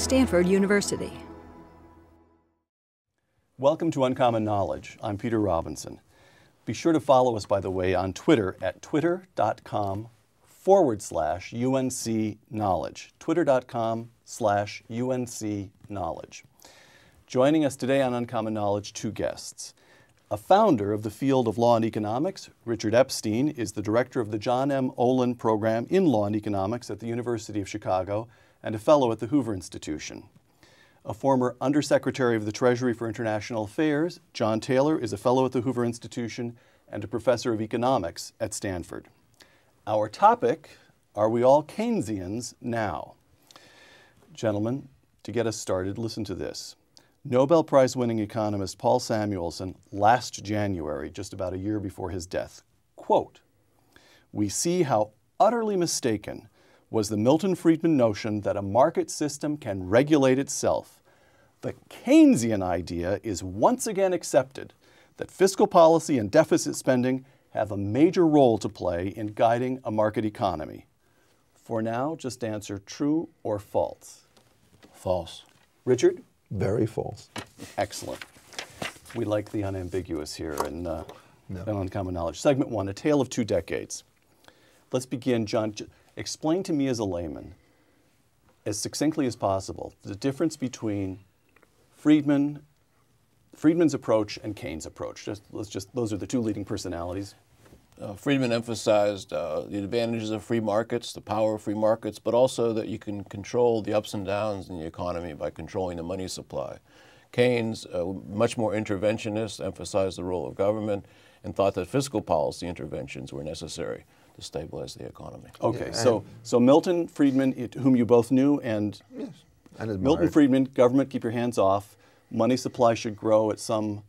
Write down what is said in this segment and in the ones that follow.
Stanford University. Welcome to Uncommon Knowledge. I'm Peter Robinson. Be sure to follow us, by the way, on Twitter at twitter.com/UNC Knowledge. Twitter.com/UNC Knowledge. Joining us today on Uncommon Knowledge, two guests. A founder of the field of law and economics, Richard Epstein, is the director of the John M. Olin Program in Law and Economics at the University of Chicago and a fellow at the Hoover Institution. A former Undersecretary of the Treasury for International Affairs, John Taylor, is a fellow at the Hoover Institution and a professor of economics at Stanford. Our topic, are we all Keynesians now? Gentlemen, to get us started, listen to this. Nobel Prize-winning economist Paul Samuelson, last January, just about a year before his death, quote, "We see how utterly mistaken was the Milton Friedman notion that a market system can regulate itself. The Keynesian idea is once again accepted that fiscal policy and deficit spending have a major role to play in guiding a market economy." For now, just answer true or false. False. Richard? Very false. Excellent. We like the unambiguous here in Uncommon Knowledge. Segment one, a tale of 2 decades. Let's begin, John. Explain to me as a layman, as succinctly as possible, the difference between Friedman's approach and Keynes' approach. Those are the two leading personalities. Friedman emphasized the advantages of free markets, the power of free markets, but also that you can control the ups and downs in the economy by controlling the money supply. Keynes, much more interventionist, emphasized the role of government and thought that fiscal policy interventions were necessary to stabilize the economy. Okay, so Milton Friedman, whom you both knew, and Yes, and Milton Friedman, government, keep your hands off. Money supply should grow at some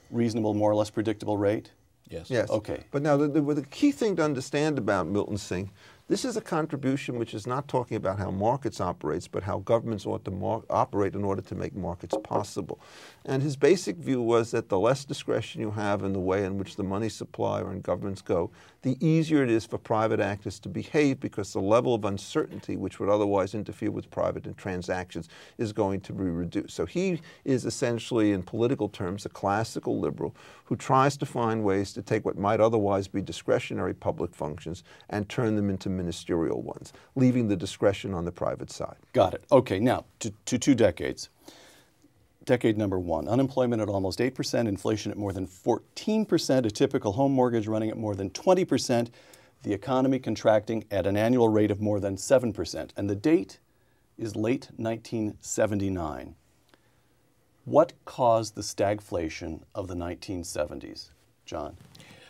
reasonable, more or less predictable rate. Yes. Yes. Okay. But now the key thing to understand about Milton's thing, this is a contribution which is not talking about how markets operates, but how governments ought to operate in order to make markets possible. And his basic view was that the less discretion you have in the way in which the money supply or in governments go, the easier it is for private actors to behave because the level of uncertainty which would otherwise interfere with private transactions is going to be reduced. So he is essentially, in political terms, a classical liberal who tries to find ways to take what might otherwise be discretionary public functions and turn them into ministerial ones, leaving the discretion on the private side. Got it. Okay, now to 2 decades. Decade number one, unemployment at almost 8%, inflation at more than 14%, a typical home mortgage running at more than 20%, the economy contracting at an annual rate of more than 7%. And the date is late 1979. What caused the stagflation of the 1970s, John?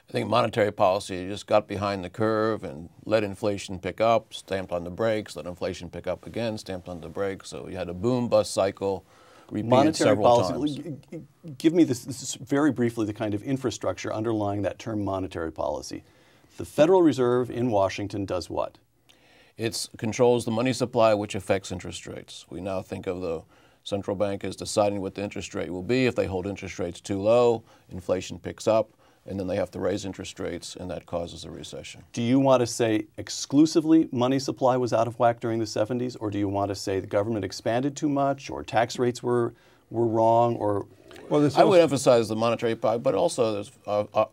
I think monetary policy just got behind the curve and let inflation pick up, stamped on the brakes, let inflation pick up again, stamped on the brakes. So you had a boom-bust cycle repeated Monetary several policy. times. Give me this is very briefly the kind of infrastructure underlying that term monetary policy. The Federal Reserve in Washington does what? It controls the money supply, which affects interest rates. We now think of the central bank as deciding what the interest rate will be. If they hold interest rates too low, inflation picks up, and then they have to raise interest rates, and that causes a recession. Do you want to say exclusively money supply was out of whack during the 70s, or do you want to say the government expanded too much, or tax rates were wrong, or? Well, I would emphasize the monetary part, but also there's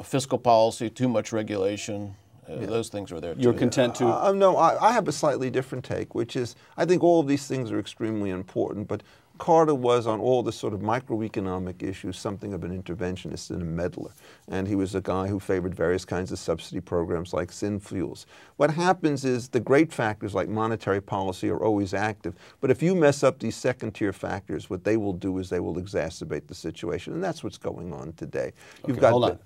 fiscal policy, too much regulation. Those things are there too. You're content to? No, I have a slightly different take, which is I think all of these things are extremely important, but Carter was on all the sort of microeconomic issues something of an interventionist and a meddler. And he was a guy who favored various kinds of subsidy programs like synfuels. What happens is the great factors like monetary policy are always active, but if you mess up these second-tier factors, what they will do is they will exacerbate the situation, and that's what's going on today. Okay, hold on.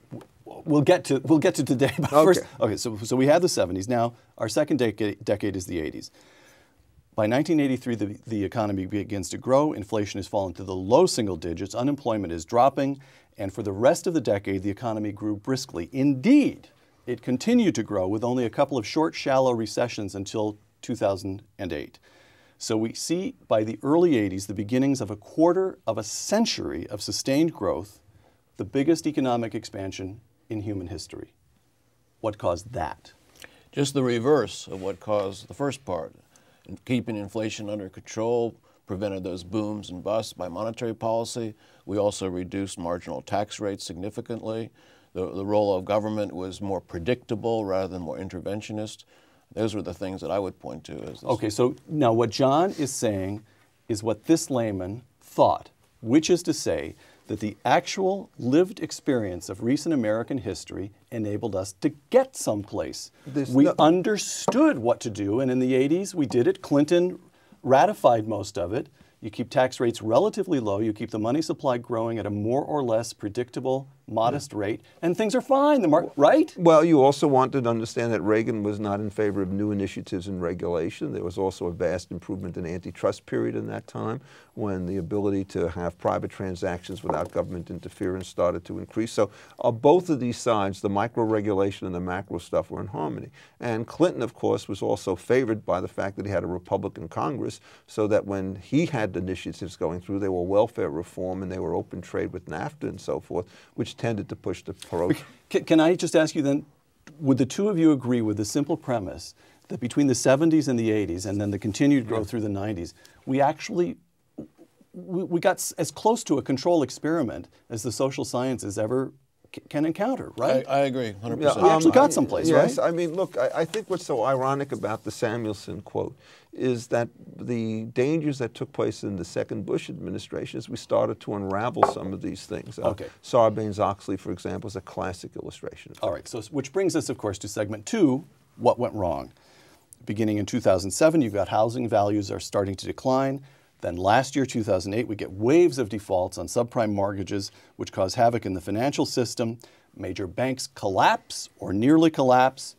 We'll get to today, but first, okay, so we had the 70s. Now, our second decade is the 80s. By 1983, the economy begins to grow, inflation has fallen to the low single digits, unemployment is dropping, and for the rest of the decade, the economy grew briskly. Indeed, it continued to grow with only a couple of short, shallow recessions until 2008. So we see by the early 80s the beginnings of a quarter of a century of sustained growth, the biggest economic expansion in human history. What caused that? Just the reverse of what caused the first part. Keeping inflation under control, prevented those booms and busts by monetary policy. We also reduced marginal tax rates significantly. The role of government was more predictable rather than more interventionist. Those were the things that I would point to. Okay, so now what John is saying is what this layman thought, which is to say that the actual lived experience of recent American history enabled us to get someplace. We understood what to do, and in the 80s we did it. Clinton ratified most of it. You keep tax rates relatively low, you keep the money supply growing at a more or less predictable, modest rate, and things are fine, right? Well, you also wanted to understand that Reagan was not in favor of new initiatives in regulation. There was also a vast improvement in antitrust period in that time, when the ability to have private transactions without government interference started to increase. So both of these sides, the micro-regulation and the macro stuff, were in harmony. And Clinton, of course, was also favored by the fact that he had a Republican Congress, so that when he had initiatives going through, they were welfare reform and they were open trade with NAFTA and so forth, which tended to push the approach. Can I just ask you then, would the two of you agree with the simple premise that between the 70s and the 80s and then the continued growth through the 90s, we actually we got as close to a control experiment as the social sciences ever can encounter, right? I agree, 100%. Yeah, we actually got someplace, right? Yes, I mean, look, I think what's so ironic about the Samuelson quote is that the dangers that took place in the second Bush administration is we started to unravel some of these things. Okay. Sarbanes-Oxley, for example, is a classic illustration of that. All right, so which brings us, of course, to segment 2, what went wrong? Beginning in 2007, you've got housing values are starting to decline. Then last year, 2008, we get waves of defaults on subprime mortgages, which cause havoc in the financial system. Major banks collapse or nearly collapse.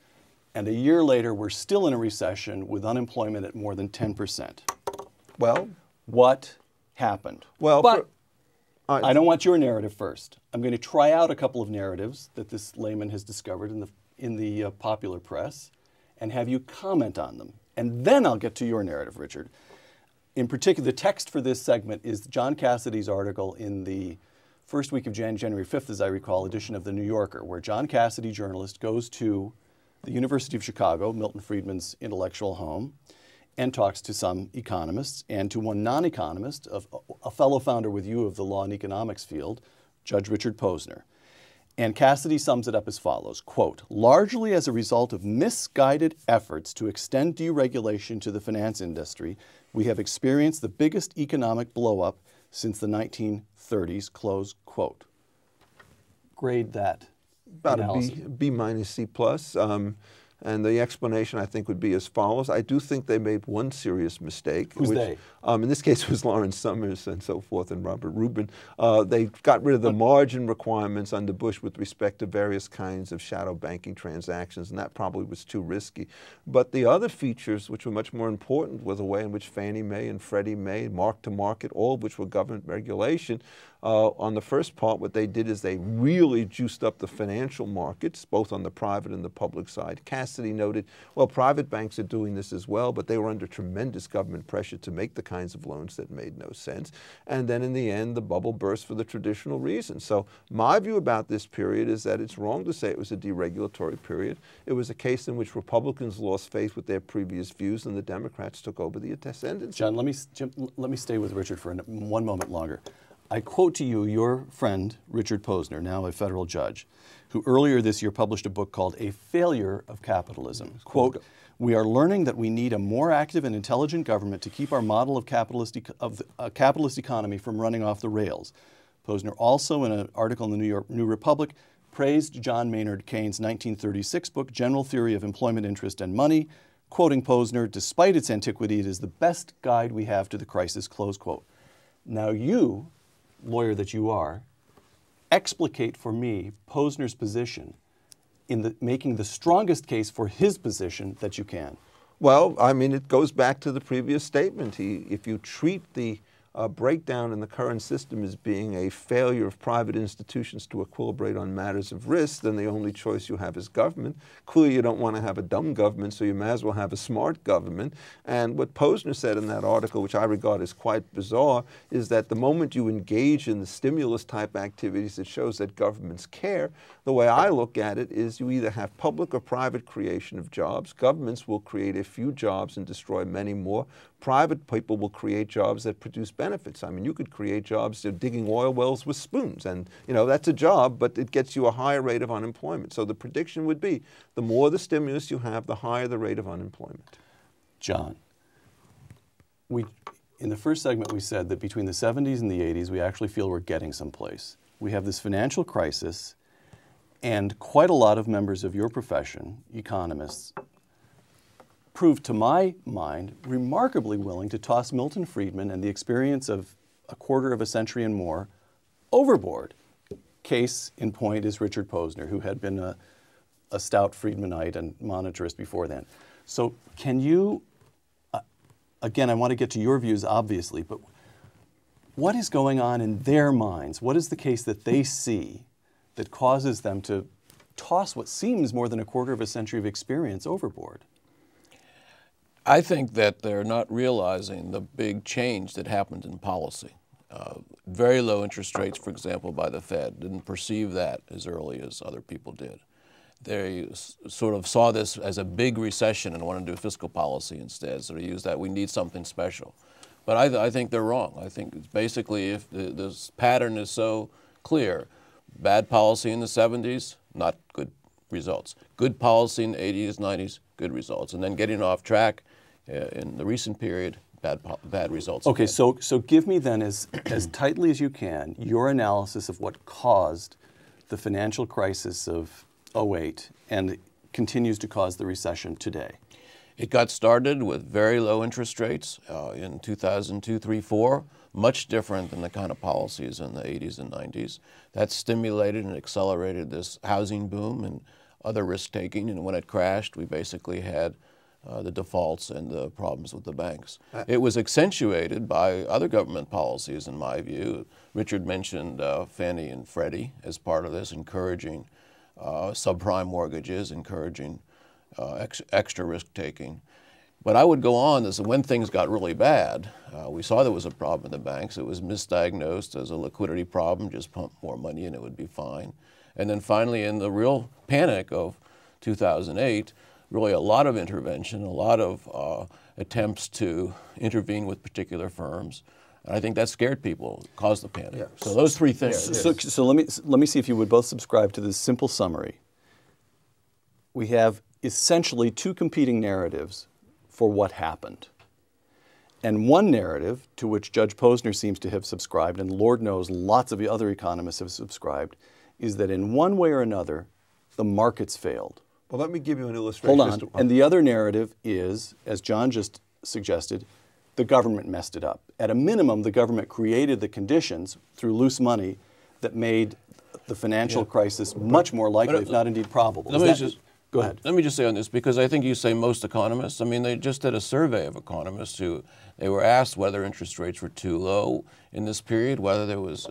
And a year later, we're still in a recession with unemployment at more than 10%. Well, what happened? Well, but I don't want your narrative first. I'm going to try out a couple of narratives that this layman has discovered in the popular press and have you comment on them. And then I'll get to your narrative, Richard. In particular, the text for this segment is John Cassidy's article in the first week of January 5th, as I recall, edition of The New Yorker, where John Cassidy, journalist, goes to the University of Chicago, Milton Friedman's intellectual home, and talks to some economists and to one non-economist, a fellow founder with you of the law and economics field, Judge Richard Posner. And Cassidy sums it up as follows, quote, largely as a result of misguided efforts to extend deregulation to the finance industry, we have experienced the biggest economic blow-up since the 1930s, close quote. Grade that about analysis. a B minus C plus. And the explanation, I think, would be as follows. I do think they made one serious mistake. Who's they? In this case, it was Lawrence Summers and so forth and Robert Rubin. They got rid of the margin requirements under Bush with respect to various kinds of shadow banking transactions, and that probably was too risky. But the other features, which were much more important, were the way in which Fannie Mae and Freddie Mae, mark-to-market, all of which were government regulation. On the first part, what they did is they really juiced up the financial markets, both on the private and the public side. Cassidy noted, well, private banks are doing this as well, but they were under tremendous government pressure to make the kinds of loans that made no sense. And then in the end, the bubble burst for the traditional reasons. So my view about this period is that it's wrong to say it was a deregulatory period. It was a case in which Republicans lost faith with their previous views and the Democrats took over the ascendancy. John, let me stay with Richard for one moment longer. I quote to you your friend, Richard Posner, now a federal judge, who earlier this year published a book called A Failure of Capitalism. Quote, we are learning that we need a more active and intelligent government to keep our model of a capitalist economy from running off the rails. Posner also, in an article in the New Republic, praised John Maynard Keynes' 1936 book, General Theory of Employment, Interest, and Money, quoting Posner, despite its antiquity, it is the best guide we have to the crisis, close quote. Now you, lawyer that you are, explicate for me Posner's position in making the strongest case for his position that you can. Well, I mean, it goes back to the previous statement. If you treat the breakdown in the current system as being a failure of private institutions to equilibrate on matters of risk, then the only choice you have is government. Clearly, you don't want to have a dumb government, so you may as well have a smart government. And what Posner said in that article, which I regard as quite bizarre, is that the moment you engage in the stimulus-type activities, it shows that governments care. The way I look at it is you either have public or private creation of jobs. Governments will create a few jobs and destroy many more. private people will create jobs that produce benefits. I mean, you could create jobs digging oil wells with spoons, and that's a job, but it gets you a higher rate of unemployment. So the prediction would be the more the stimulus you have, the higher the rate of unemployment. John, in the first segment we said that between the 70s and the 80s, we actually feel we're getting someplace. We have this financial crisis, and quite a lot of members of your profession, economists, proved to my mind remarkably willing to toss Milton Friedman and the experience of a quarter of a century and more overboard. Case in point is Richard Posner, who had been a stout Friedmanite and monetarist before then. So can you, again, I want to get to your views obviously, but what is going on in their minds? What is the case that they see that causes them to toss what seems more than a quarter of a century of experience overboard? I think that they're not realizing the big change that happened in policy. Very low interest rates, for example, by the Fed, didn't perceive that as early as other people did. They sort of saw this as a big recession and wanted to do fiscal policy instead, so they used that, we need something special. But I think they're wrong. I think it's basically, if this pattern is so clear, bad policy in the 70s, not good results. Good policy in the 80s, 90s, good results. And then getting off track in the recent period, bad results. Okay, so give me then, as tightly as you can, your analysis of what caused the financial crisis of '08 and continues to cause the recession today. It got started with very low interest rates in 2002, 3, 4, much different than the kind of policies in the 80s and 90s. That stimulated and accelerated this housing boom and other risk-taking, and when it crashed, we basically had the defaults and the problems with the banks. It was accentuated by other government policies, in my view. Richard mentioned Fannie and Freddie as part of this, encouraging subprime mortgages, encouraging extra risk-taking. But I would go on as when things got really bad, we saw there was a problem in the banks. It was misdiagnosed as a liquidity problem, just pump more money and it would be fine. And then finally, in the real panic of 2008, really a lot of intervention, a lot of attempts to intervene with particular firms. And I think that scared people, caused the panic. Yeah. So those three things. So let me see if you would both subscribe to this simple summary. We have essentially two competing narratives for what happened. And one narrative, to which Judge Posner seems to have subscribed, and Lord knows lots of the other economists have subscribed, is that in one way or another, the markets failed. Well, let me give you an illustration. Hold on. And the other narrative is, as John just suggested, the government messed it up. At a minimum, the government created the conditions through loose money that made the financial crisis much more likely, if not indeed probable. Go ahead. Let me just say on this, because I think you say most economists. I mean, they just did a survey of economists who, they were asked whether interest rates were too low in this period, whether there was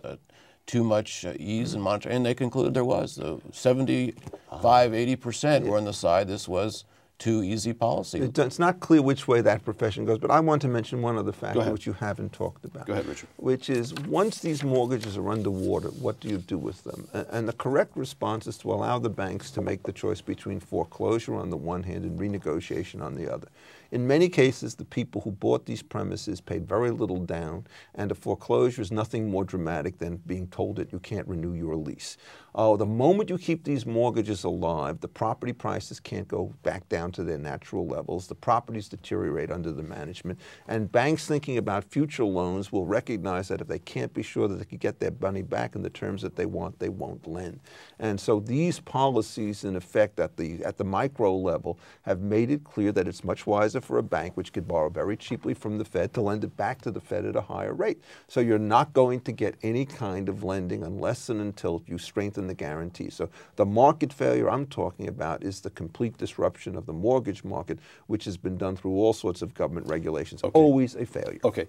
too much ease in monetary, and they concluded there was. 75–80% were on the side this was too easy policy. It's not clear which way that profession goes, but I want to mention one other factor which you haven't talked about. Go ahead, Richard. Which is, once these mortgages are underwater, what do you do with them? And the correct response is to allow the banks to make the choice between foreclosure on the one hand and renegotiation on the other. In many cases, the people who bought these premises paid very little down, and a foreclosure is nothing more dramatic than being told that you can't renew your lease. The moment you keep these mortgages alive, the property prices can't go back down to their natural levels. The properties deteriorate under the management, and banks thinking about future loans will recognize that if they can't be sure that they can get their money back in the terms that they want, they won't lend. And so these policies, in effect, at the micro level, have made it clear that it's much wiser for a bank, which could borrow very cheaply from the Fed, to lend it back to the Fed at a higher rate. So you're not going to get any kind of lending unless and until you strengthen the guarantee. So the market failure I'm talking about is the complete disruption of the mortgage market, which has been done through all sorts of government regulations. Okay. Always a failure. Okay.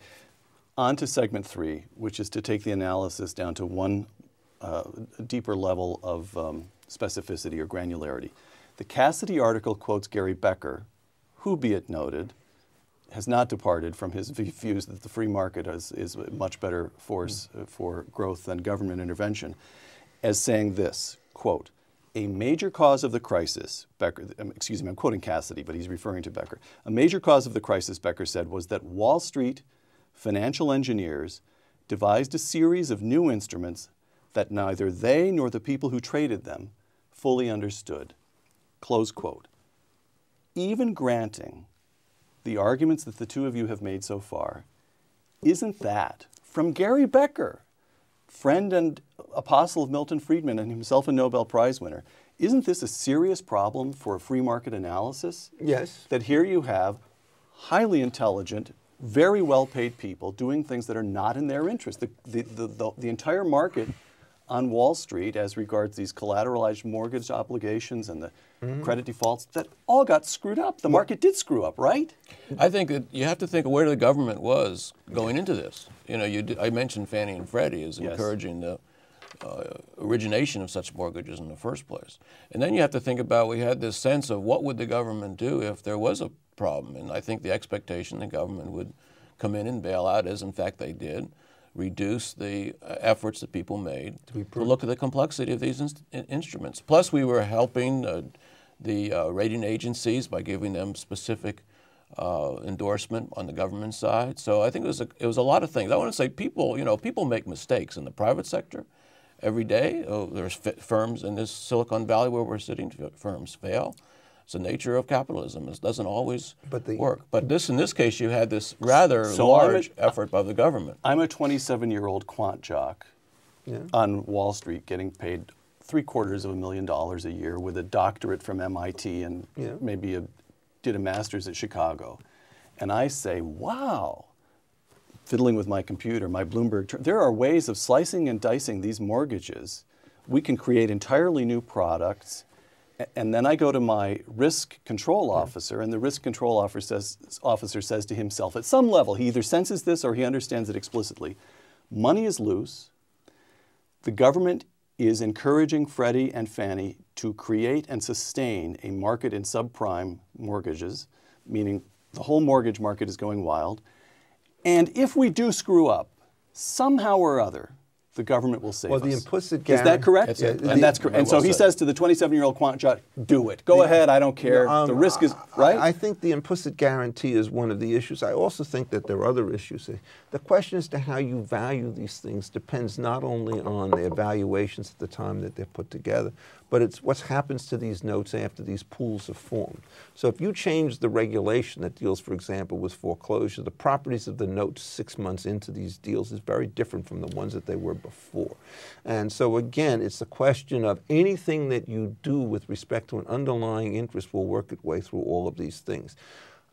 On to segment 3, which is to take the analysis down to one deeper level of specificity or granularity. The Cassidy article quotes Gary Becker, who, be it noted, has not departed from his views that the free market is a much better force for growth than government intervention, as saying this, quote, a major cause of the crisis, Becker, excuse me, I'm quoting Cassidy, but he's referring to Becker. A major cause of the crisis, Becker said, was that Wall Street financial engineers devised a series of new instruments that neither they nor the people who traded them fully understood. Close quote. Even granting the arguments that the two of you have made so far, isn't that, from Gary Becker, friend and apostle of Milton Friedman and himself a Nobel Prize winner, isn't this a serious problem for a free market analysis? Yes. That here you have highly intelligent, very well-paid people doing things that are not in their interest. The entire market on Wall Street, as regards these collateralized mortgage obligations and the credit defaults, that all got screwed up. The market did screw up, right? I think that you have to think of where the government was going into this. You know, I mentioned Fannie and Freddie as encouraging the origination of such mortgages in the first place. And then you have to think about, we had this sense of what would the government do if there was a problem. And I think the expectation the government would come in and bail out, as in fact they did, reduce the efforts that people made to look at the complexity of these instruments. Plus, we were helping the rating agencies by giving them specific endorsement on the government side. So I think it was a lot of things. I want to say people make mistakes in the private sector every day. There's firms in this Silicon Valley where we're sitting, firms fail. It's the nature of capitalism. It doesn't always work. But in this case, you had this rather large effort by the government. I'm a 27-year-old quant jock on Wall Street getting paid $750,000 a year with a doctorate from MIT and maybe did a master's at Chicago. And I say, wow, fiddling with my computer, my Bloomberg, there are ways of slicing and dicing these mortgages. We can create entirely new products. And then I go to my risk control officer, and the risk control officer says to himself, at some level, he either senses this or he understands it explicitly, money is loose. The government is encouraging Freddie and Fannie to create and sustain a market in subprime mortgages, meaning the whole mortgage market is going wild. And if we do screw up, somehow or other, the government will save us. The implicit guarantee. Is that correct? And that's correct. And so he says to the 27-year-old quant jock, do it. Go ahead, I don't care. The risk is, right? I think the implicit guarantee is one of the issues. I also think that there are other issues. The question as to how you value these things depends not only on the evaluations at the time that they're put together, but it's what happens to these notes after these pools are formed. So if you change the regulation that deals, for example, with foreclosure, the properties of the notes 6 months into these deals is very different from the ones that they were before. And so again, it's a question of anything that you do with respect to an underlying interest will work its way through all of these things.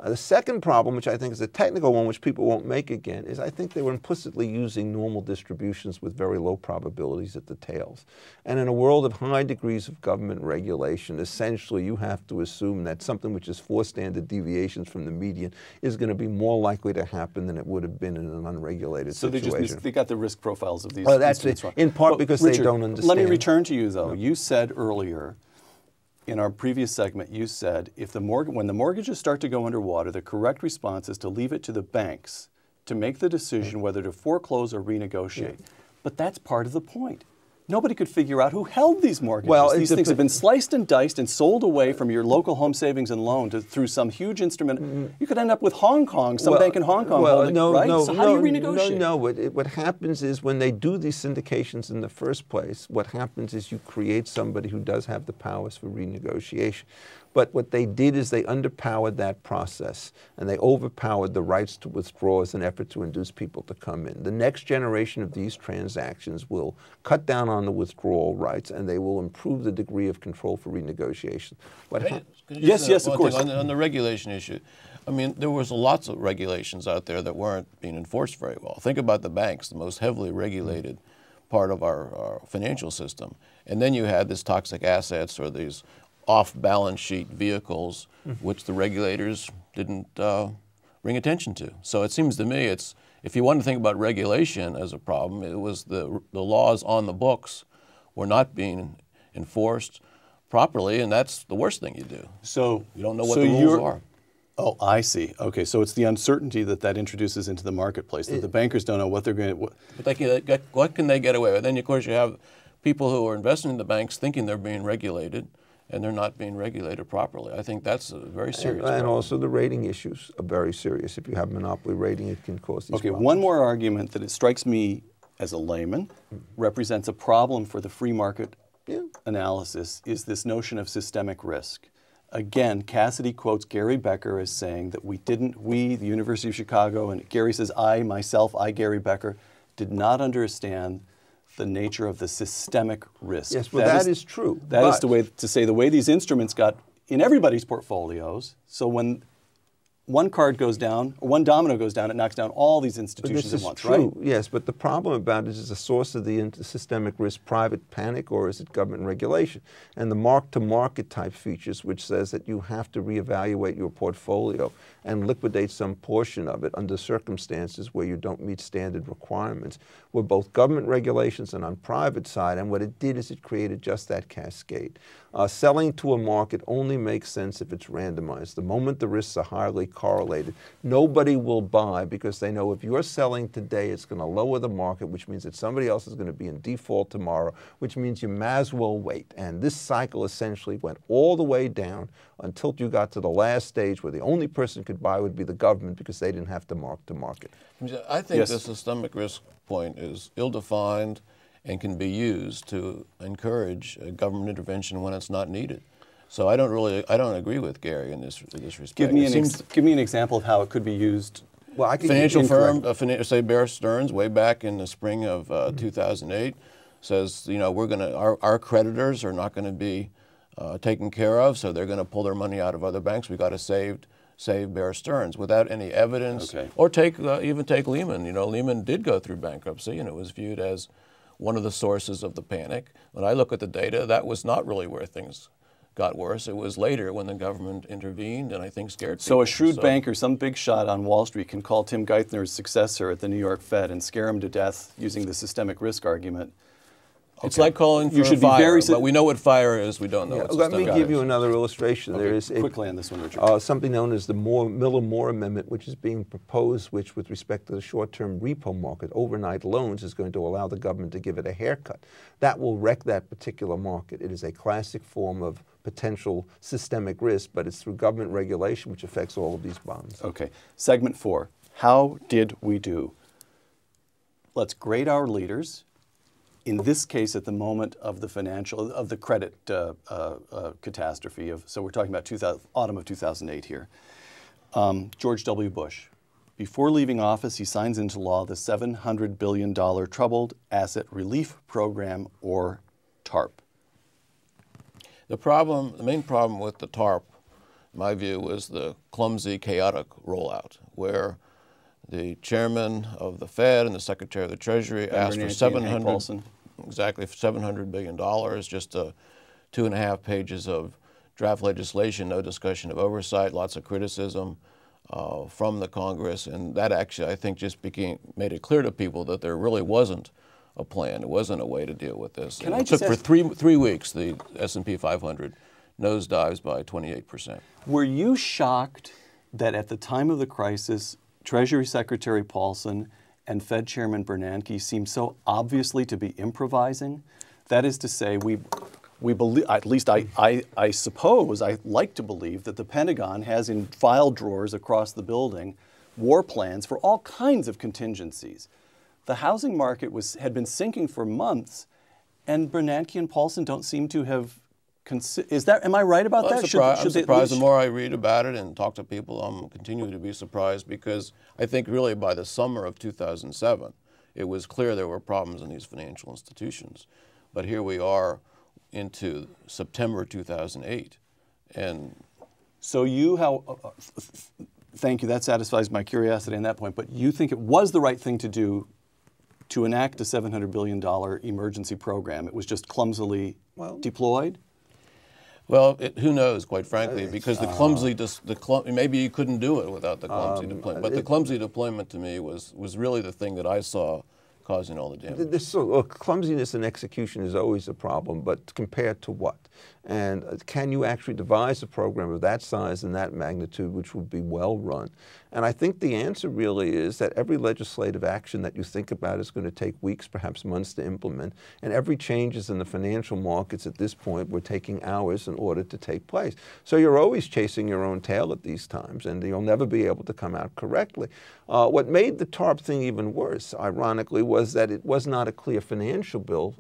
The second problem, which I think is a technical one, which people won't make again, is I think they were implicitly using normal distributions with very low probabilities at the tails. And in a world of high degrees of government regulation, essentially you have to assume that something which is 4 standard deviations from the median is going to be more likely to happen than it would have been in an unregulated situation. So they got the risk profiles of these. Well, that's it, in part because Richard, they don't understand. Let me return to you, though. No. You said earlier, in our previous segment, you said when the mortgages start to go underwater, the correct response is to leave it to the banks to make the decision whether to foreclose or renegotiate. But that's part of the point. Nobody could figure out who held these mortgages. Well, these things have been sliced and diced and sold away from your local home savings and loan through some huge instrument. You could end up with Hong Kong, some bank in Hong Kong holding, right? So how do you renegotiate? No. What happens is when they do these syndications in the first place, what happens is you create somebody who does have the powers for renegotiation. But what they did is they underpowered that process, and they overpowered the rights to withdraw as an effort to induce people to come in. The next generation of these transactions will cut down on the withdrawal rights, and they will improve the degree of control for renegotiation. Yes, of course. On the regulation issue, I mean, there was lots of regulations out there that weren't being enforced very well. Think about the banks, the most heavily regulated part of our financial system. And then you had this toxic assets or these off-balance sheet vehicles, which the regulators didn't bring attention to. So it seems to me if you want to think about regulation as a problem, it was the laws on the books were not being enforced properly, and that's the worst thing you do. So you don't know what the rules are. Oh, I see. Okay, so it's the uncertainty that introduces into the marketplace, that the bankers don't know what they're going to... But what can they get away with? Then, of course, you have people who are investing in the banks thinking they're being regulated, and they're not being regulated properly. I think that's a very serious problem. And also the rating issues are very serious. If you have monopoly rating, it can cause these problems. One more argument that it strikes me as a layman represents a problem for the free market analysis is this notion of systemic risk. Again, Cassidy quotes Gary Becker as saying that we, the University of Chicago, and Gary says, I, Gary Becker, did not understand the nature of the systemic risk. Yes, well, that is true. That is the way to say the way these instruments got in everybody's portfolios. So when one card goes down, or one domino goes down, it knocks down all these institutions at once, right? Yes, but the problem about it is the source of the systemic risk private panic, or is it government regulation? And the mark-to-market type features, which says that you have to reevaluate your portfolio and liquidate some portion of it under circumstances where you don't meet standard requirements, were both government regulations and on private side. And what it did is it created just that cascade. Selling to a market only makes sense if it's randomized. The moment the risks are highly correlated, nobody will buy because they know if you're selling today, it's going to lower the market, which means that somebody else is going to be in default tomorrow, which means you may as well wait. And this cycle essentially went all the way down until you got to the last stage where the only person could buy would be the government because they didn't have to mark to market. I think the systemic risk point is ill-defined and can be used to encourage government intervention when it's not needed. So I don't agree with Gary in this respect. Give me an example of how it could be used. Well, I could financial firm, say Bear Stearns, way back in the spring of 2008, says our creditors are not going to be taken care of, so they're going to pull their money out of other banks. We got to save Bear Stearns without any evidence. Okay. Or even take Lehman. Lehman did go through bankruptcy, and it was viewed as one of the sources of the panic. When I look at the data, that was not really where things got worse. It was later when the government intervened and I think scared people. So a shrewd banker, some big shot on Wall Street, can call Tim Geithner's successor at the New York Fed and scare him to death using the systemic risk argument. It's like calling for a fire, but we know what fire is, we don't know what systemic risk is. Let me give you another illustration. Okay, there is quickly on this one, Richard. Something known as the Miller-Moore Amendment, which is being proposed, which with respect to the short-term repo market, overnight loans, is going to allow the government to give it a haircut. That will wreck that particular market. It is a classic form of potential systemic risk, but it's through government regulation, which affects all of these bonds. Okay. Segment 4. How did we do? Let's grade our leaders. In this case, at the moment of the credit catastrophe, so we're talking about autumn of 2008 here. George W. Bush. Before leaving office, he signs into law the $700 billion Troubled Asset Relief Program, or TARP. The main problem with the TARP, in my view, was the clumsy, chaotic rollout, where the chairman of the Fed and the secretary of the Treasury asked for $700 billion, just 2.5 pages of draft legislation, no discussion of oversight, lots of criticism from the Congress, and that actually, I think, just made it clear to people that there really wasn't a plan. It wasn't a way to deal with this. It took for three weeks, the S&P 500 nosedives by 28%. Were you shocked that at the time of the crisis, Treasury Secretary Paulson and Fed Chairman Bernanke seemed so obviously to be improvising? That is to say, we believe, at least I suppose, I like to believe that the Pentagon has in file drawers across the building war plans for all kinds of contingencies. The housing market had been sinking for months, and Bernanke and Paulson don't seem to have am I right about that? I'm surprised. The more I read about it and talk to people, I'm continuing to be surprised because I think really by the summer of 2007, it was clear there were problems in these financial institutions. But here we are into September 2008. And so thank you, that satisfies my curiosity on that point, but you think it was the right thing to do to enact a $700 billion emergency program? It was just clumsily deployed? Well, who knows, quite frankly, because maybe you couldn't do it without the clumsy deployment. But the clumsy deployment to me was really the thing that I saw causing all the damage. This clumsiness in execution is always a problem, but compared to what? And can you actually devise a program of that size and that magnitude which would be well run? And I think the answer really is that every legislative action that you think about is going to take weeks, perhaps months to implement, and every changes in the financial markets at this point were taking hours in order to take place. So you're always chasing your own tail at these times, and you'll never be able to come out correctly. What made the TARP thing even worse, ironically, was that it was not a clear financial bill.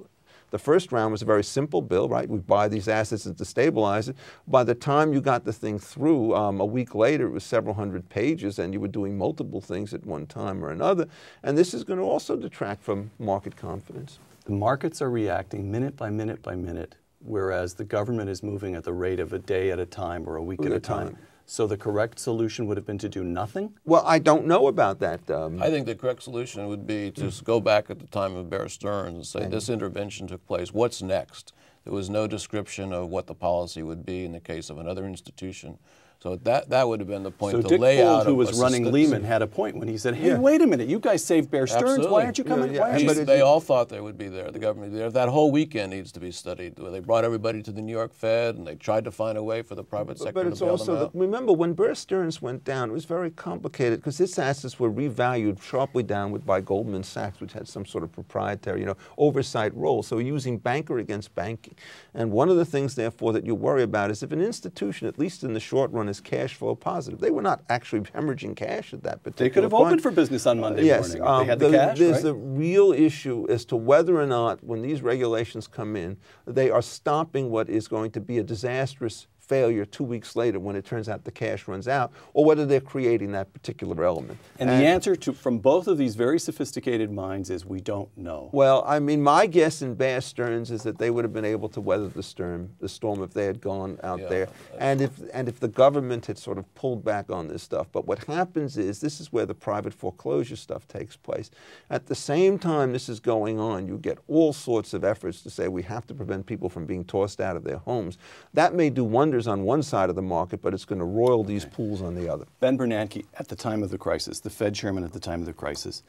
The first round was a very simple bill, right? We buy these assets and to stabilize it. By the time you got the thing through, a week later, it was several hundred pages, and you were doing multiple things at one time or another. And this is going to also detract from market confidence. The markets are reacting minute by minute, whereas the government is moving at the rate of a day at a time or a week at a time. So the correct solution would have been to do nothing? Well, I don't know about that. I think the correct solution would be to go back at the time of Bear Stearns and say this intervention took place. What's next? There was no description of what the policy would be in the case of another institution. So that would have been the point to lay out. So Dick Fuld, who was running Lehman, had a point when he said, hey, wait a minute, you guys saved Bear Stearns. Absolutely. Why aren't you coming? Why aren't you? They all thought they would be there, the government there. That whole weekend needs to be studied. They brought everybody to the New York Fed, and they tried to find a way for the private sector to bail them out. Remember, when Bear Stearns went down, it was very complicated because its assets were revalued sharply downward by Goldman Sachs, which had some sort of proprietary, oversight role. So using banker against banking. And one of the things, therefore, that you worry about is if an institution, at least in the short run, is cash flow positive. They were not actually hemorrhaging cash at that particular point. They could have opened for business on Monday morning. If they had the cash, there's right? a real issue as to whether or not, when these regulations come in, they are stopping what is going to be a disastrous failure 2 weeks later when it turns out the cash runs out, or whether they're creating that particular element. And the answer from both of these very sophisticated minds is we don't know. Well, I mean, my guess in Bear Stearns is that they would have been able to weather the storm if they had gone out there, and if the government had sort of pulled back on this stuff. But what happens is, this is where the private foreclosure stuff takes place. At the same time this is going on, you get all sorts of efforts to say we have to prevent people from being tossed out of their homes. That may do wonders on one side of the market, but it's going to roil these pools on the other. Ben Bernanke, at the time of the crisis, the Fed chairman at the time of the crisis,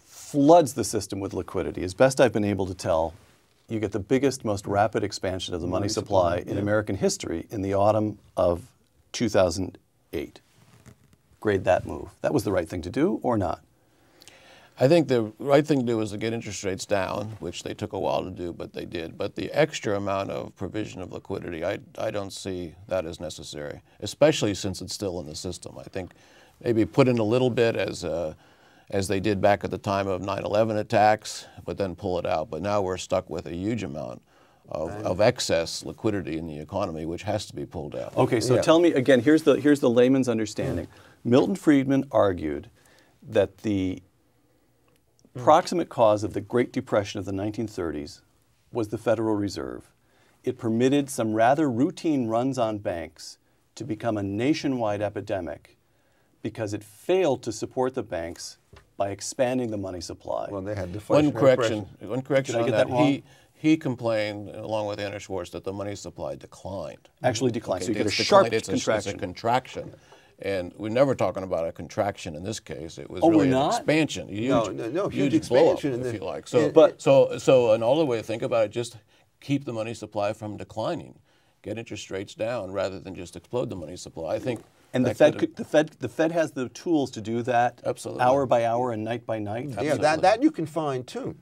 floods the system with liquidity. As best I've been able to tell, you get the biggest, most rapid expansion of the money supply in American history in the autumn of 2008. Grade that move. That was the right thing to do or not? I think the right thing to do was to get interest rates down, which they took a while to do, but they did. But the extra amount of provision of liquidity, I don't see that as necessary, especially since it's still in the system. I think maybe put in a little bit as they did back at the time of 9/11 attacks, but then pull it out. But now we're stuck with a huge amount of excess liquidity in the economy, which has to be pulled out. Okay, so tell me again. Here's the layman's understanding. Milton Friedman argued that the proximate cause of the Great Depression of the 1930s was the Federal Reserve. It permitted some rather routine runs on banks to become a nationwide epidemic because it failed to support the banks by expanding the money supply. Well, they had deflationary One correction on that. He complained, along with Anna Schwartz, that the money supply declined. Actually declined. So you get a declined. sharp It's contraction. a contraction. And we're never talking about a contraction in this case. It was really an expansion. Huge expansion, blow up, if you like. So another way to think about it, just keep the money supply from declining, get interest rates down rather than just explode the money supply. I think. And the Fed has the tools to do that. Absolutely. Hour by hour and night by night. Yeah, that you can find too.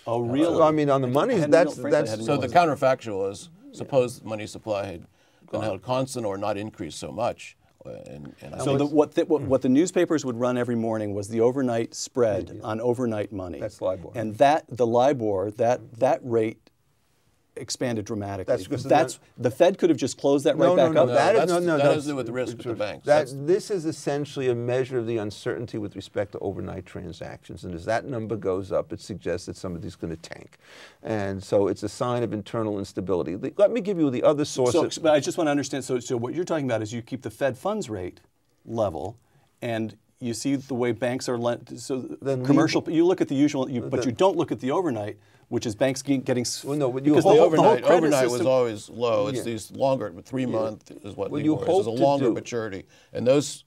Oh, really? I mean, on the money, so the counterfactual is, suppose the money supply had been held constant or not increased so much. What the newspapers would run every morning was the overnight spread on overnight money. That's LIBOR. And the LIBOR, that rate expanded dramatically. The Fed could have just closed that back up. That has to do with the risk with the banks. This is essentially a measure of the uncertainty with respect to overnight transactions. And as that number goes up, it suggests that somebody's going to tank. And so it's a sign of internal instability. Let me give you the other source. But I just want to understand, so what you're talking about is you keep the Fed funds rate level, and you see the way banks are lent. So commercial, you look at the usual, but you don't look at the overnight, which is banks getting. Well, no, because the overnight was always low. It's these longer, 3 month is what LIBOR is. It's a longer maturity, and those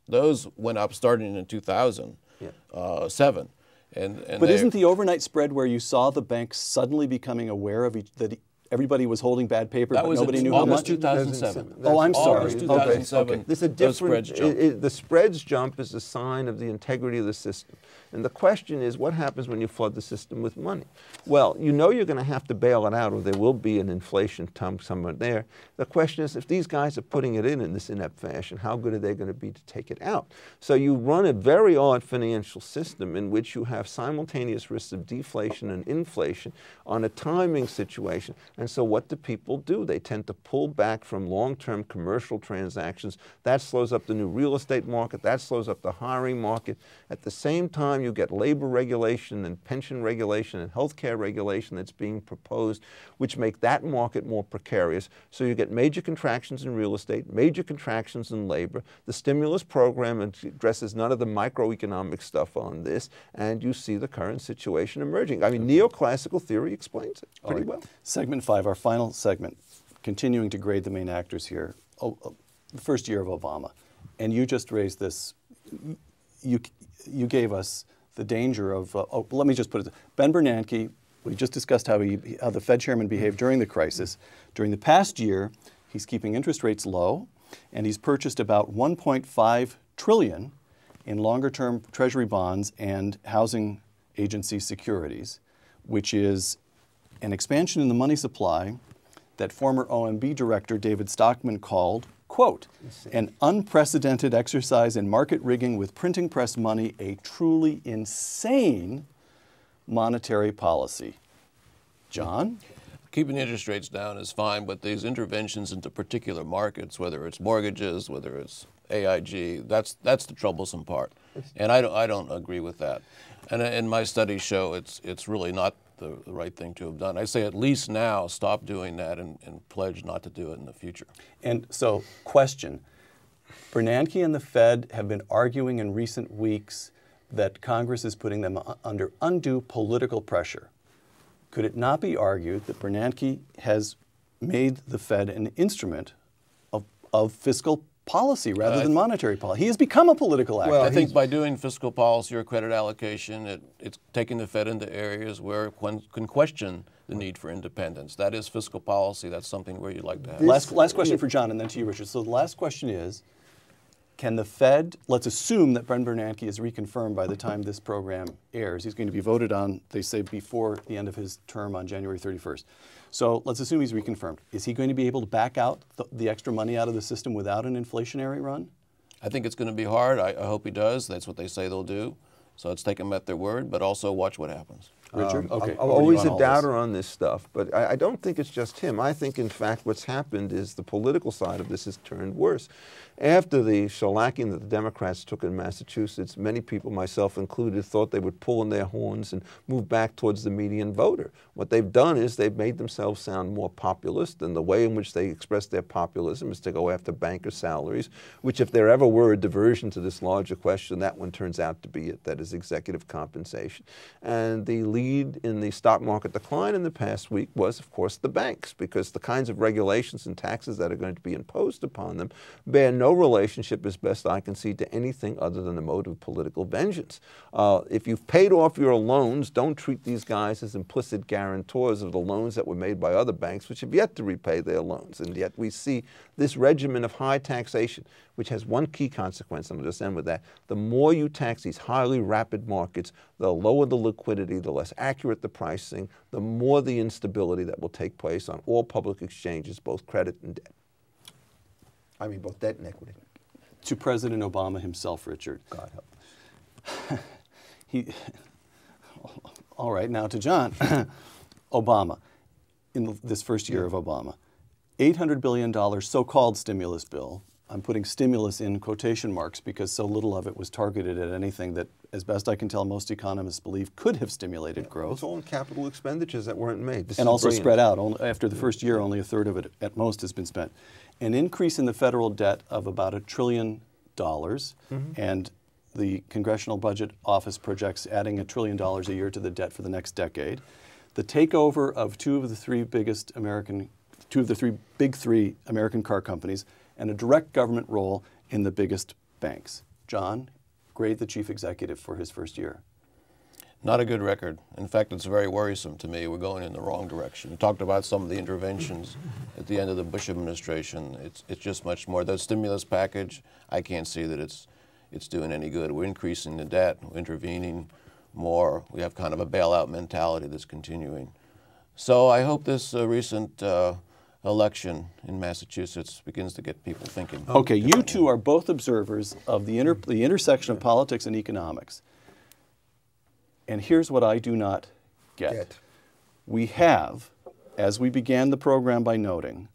went up starting in 2007, But isn't the overnight spread where you saw the banks suddenly becoming aware of that everybody was holding bad paper, but nobody knew how much? 2007. Oh, I'm sorry. August 2007. Okay. There's a different, the spreads jump is a sign of the integrity of the system. And the question is, what happens when you flood the system with money? Well, you know you're going to have to bail it out, or there will be an inflation somewhere there. The question is, if these guys are putting it in this inept fashion, how good are they going to be to take it out? So you run a very odd financial system in which you have simultaneous risks of deflation and inflation on a timing situation. And so what do people do? They tend to pull back from long-term commercial transactions. That slows up the new real estate market. That slows up the hiring market. At the same time, you get labor regulation and pension regulation and healthcare regulation that's being proposed, which make that market more precarious. So you get major contractions in real estate, major contractions in labor. The stimulus program addresses none of the microeconomic stuff on this, and you see the current situation emerging. I mean, neoclassical theory explains it pretty well. Segment 5, our final segment, continuing to grade the main actors here. The first year of Obama, and you just raised this. You gave us the danger of, let me just put it, Ben Bernanke, we just discussed how the Fed chairman behaved during the crisis. During the past year, he's keeping interest rates low, and he's purchased about $1.5 trillion in longer-term Treasury bonds and housing agency securities, which is an expansion in the money supply that former OMB director David Stockman called, quote, an unprecedented exercise in market rigging with printing press money, a truly insane monetary policy. John? Keeping interest rates down is fine, but these interventions into particular markets, whether it's mortgages, whether it's AIG, that's the troublesome part. And I don't agree with that. And my studies show it's really not the right thing to have done. I say at least now stop doing that and pledge not to do it in the future. And so, question, Bernanke and the Fed have been arguing in recent weeks that Congress is putting them under undue political pressure. Could it not be argued that Bernanke has made the Fed an instrument of fiscal policy rather than monetary policy? He has become a political actor. Well, I think by doing fiscal policy or credit allocation, it's taking the Fed into areas where one can question the need for independence. That is fiscal policy. That's something where you'd like to have. Last question for John, and then to you, Richard. So the last question is, can the Fed, let's assume that Ben Bernanke is reconfirmed by the time this program airs. He's going to be voted on, they say, before the end of his term on January 31st. So let's assume he's reconfirmed. Is he going to be able to back out the extra money out of the system without an inflationary run? I think it's going to be hard. I hope he does. That's what they say they'll do. So let's take them at their word, but also watch what happens. Richard? Okay. I'm always a doubter on this stuff, but I don't think it's just him. I think, in fact, what's happened is the political side of this has turned worse. After the shellacking that the Democrats took in Massachusetts, many people, myself included, thought they would pull in their horns and move back towards the median voter. What they've done is they've made themselves sound more populist, and the way in which they express their populism is to go after banker salaries, which, if there ever were a diversion to this larger question, that one turns out to be it, that is executive compensation. And the lead in the stock market decline in the past week was, of course, the banks, because the kinds of regulations and taxes that are going to be imposed upon them bear no relationship, as best I can see, to anything other than the mode of political vengeance. If you've paid off your loans, don't treat these guys as implicit guarantors of the loans that were made by other banks, which have yet to repay their loans. And yet we see this regimen of high taxation, which has one key consequence, and I'll just end with that. The more you tax these highly rapid markets, the lower the liquidity, the less accurate the pricing, the more the instability that will take place on all public exchanges, both credit and debt. I mean, both debt and equity. To President Obama himself, Richard. God help. All right, now to John. Obama, in this first year of Obama, $800 billion so-called stimulus bill. I'm putting stimulus in quotation marks because so little of it was targeted at anything that, as best I can tell, most economists believe could have stimulated growth. It's all in capital expenditures that weren't made. And also spread out. After the first year, only a third of it at most has been spent. An increase in the federal debt of about $1 trillion, and the Congressional Budget Office projects adding $1 trillion a year to the debt for the next decade. The takeover of two of the three big three American car companies, and a direct government role in the biggest banks. John, grade the chief executive for his first year. Not a good record. In fact, it's very worrisome to me. We're going in the wrong direction. You talked about some of the interventions at the end of the Bush administration. It's just much more. The stimulus package, I can't see that it's doing any good. We're increasing the debt, we're intervening more. We have kind of a bailout mentality that's continuing. So I hope this recent election in Massachusetts begins to get people thinking. Okay, you two are both observers of the intersection of politics and economics. And here's what I do not get. We have, as we began the program by noting,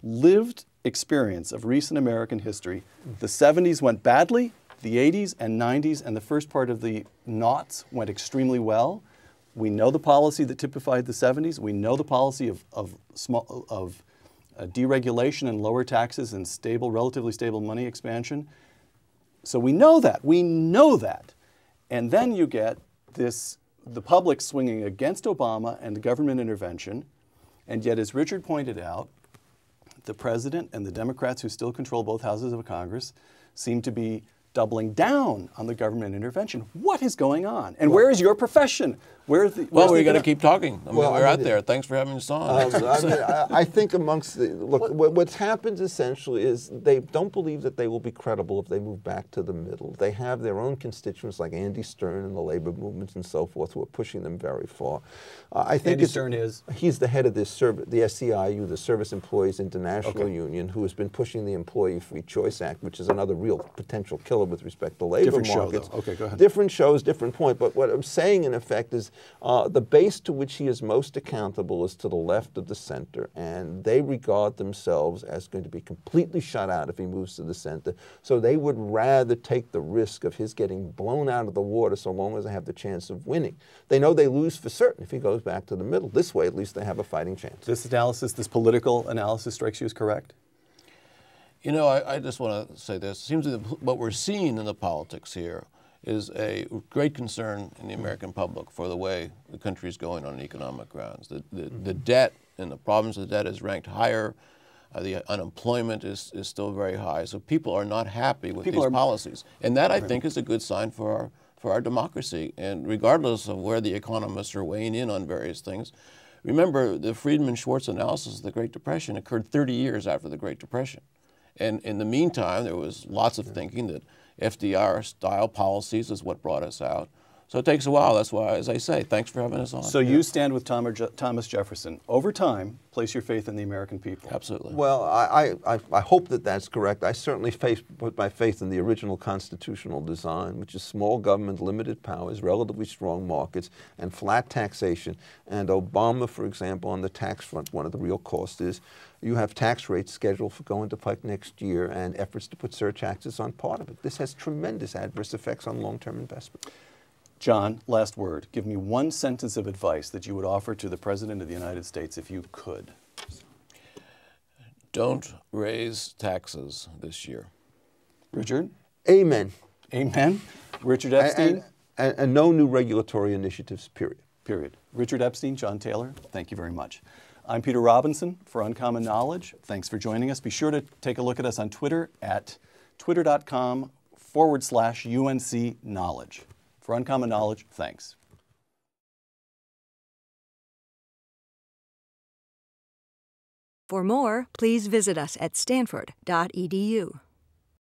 lived experience of recent American history. The 70s went badly, the 80s and 90s and the first part of the noughts went extremely well. We know the policy that typified the 70s. We know the policy of deregulation and lower taxes and stable, relatively stable money expansion. So we know that. We know that. And then you get the public swinging against Obama and the government intervention, and yet, as Richard pointed out, the president and the Democrats who still control both houses of Congress seem to be doubling down on the government intervention. What is going on? And where is your profession? Well, we're going to keep talking. I mean, we're out there. Thanks for having us on. I think amongst what's happened essentially is they don't believe that they will be credible if they move back to the middle. They have their own constituents like Andy Stern and the labor movements and so forth who are pushing them very far. I think Andy Stern is? He's the head of this the SEIU, the Service Employees International Union, who has been pushing the Employee Free Choice Act, which is another real potential killer with respect to labor markets. Different show, though. Okay, go ahead. Different shows, different point. But what I'm saying, in effect, is the base to which he is most accountable is to the left of the center, and they regard themselves as going to be completely shut out if he moves to the center. So they would rather take the risk of his getting blown out of the water so long as they have the chance of winning. They know they lose for certain if he goes back to the middle. This way, at least, they have a fighting chance. This analysis, this political analysis, strikes you as correct? You know, I just want to say this. It seems that what we're seeing in the politics here is a great concern in the American public for the way the country is going on economic grounds. The debt and the problems of the debt is ranked higher. The unemployment is still very high. So people are not happy with these policies. And that, I think, is a good sign for our democracy. And regardless of where the economists are weighing in on various things, remember the Friedman-Schwartz analysis of the Great Depression occurred 30 years after the Great Depression. And in the meantime, there was lots of thinking that FDR-style policies is what brought us out. So it takes a while. That's why, as I say, thanks for having us on. So you stand with Thomas Jefferson. Over time, place your faith in the American people. Absolutely. Well, I hope that that's correct. I certainly put my faith in the original constitutional design, which is small government, limited powers, relatively strong markets, and flat taxation. And Obama, for example, on the tax front, one of the real costs is you have tax rates scheduled for going to effect next year and efforts to put surtaxes on part of it. This has tremendous adverse effects on long-term investment. John, last word. Give me one sentence of advice that you would offer to the President of the United States if you could. Don't raise taxes this year. Richard? Amen. Amen. Richard Epstein? And no new regulatory initiatives, period. Period. Richard Epstein, John Taylor, thank you very much. I'm Peter Robinson for Uncommon Knowledge. Thanks for joining us. Be sure to take a look at us on Twitter at twitter.com/UNC Knowledge. For Uncommon Knowledge, thanks. For more, please visit us at stanford.edu.